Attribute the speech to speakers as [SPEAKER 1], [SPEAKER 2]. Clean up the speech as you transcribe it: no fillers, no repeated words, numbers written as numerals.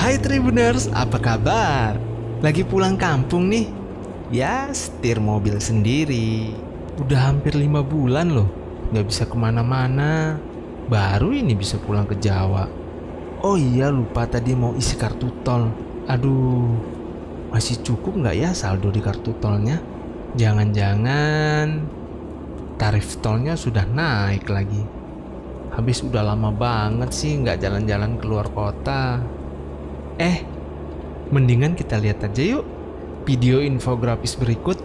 [SPEAKER 1] Hai Tribuners, apa kabar? Lagi pulang kampung nih? Ya, setir mobil sendiri. Udah hampir 5 bulan loh, nggak bisa kemana-mana. Baru ini bisa pulang ke Jawa. Oh iya, lupa tadi mau isi kartu tol. Aduh, masih cukup nggak ya saldo di kartu tolnya? Jangan-jangan tarif tolnya sudah naik lagi. Habis udah lama banget sih nggak jalan-jalan keluar kota. Mendingan kita lihat aja yuk video infografis berikut.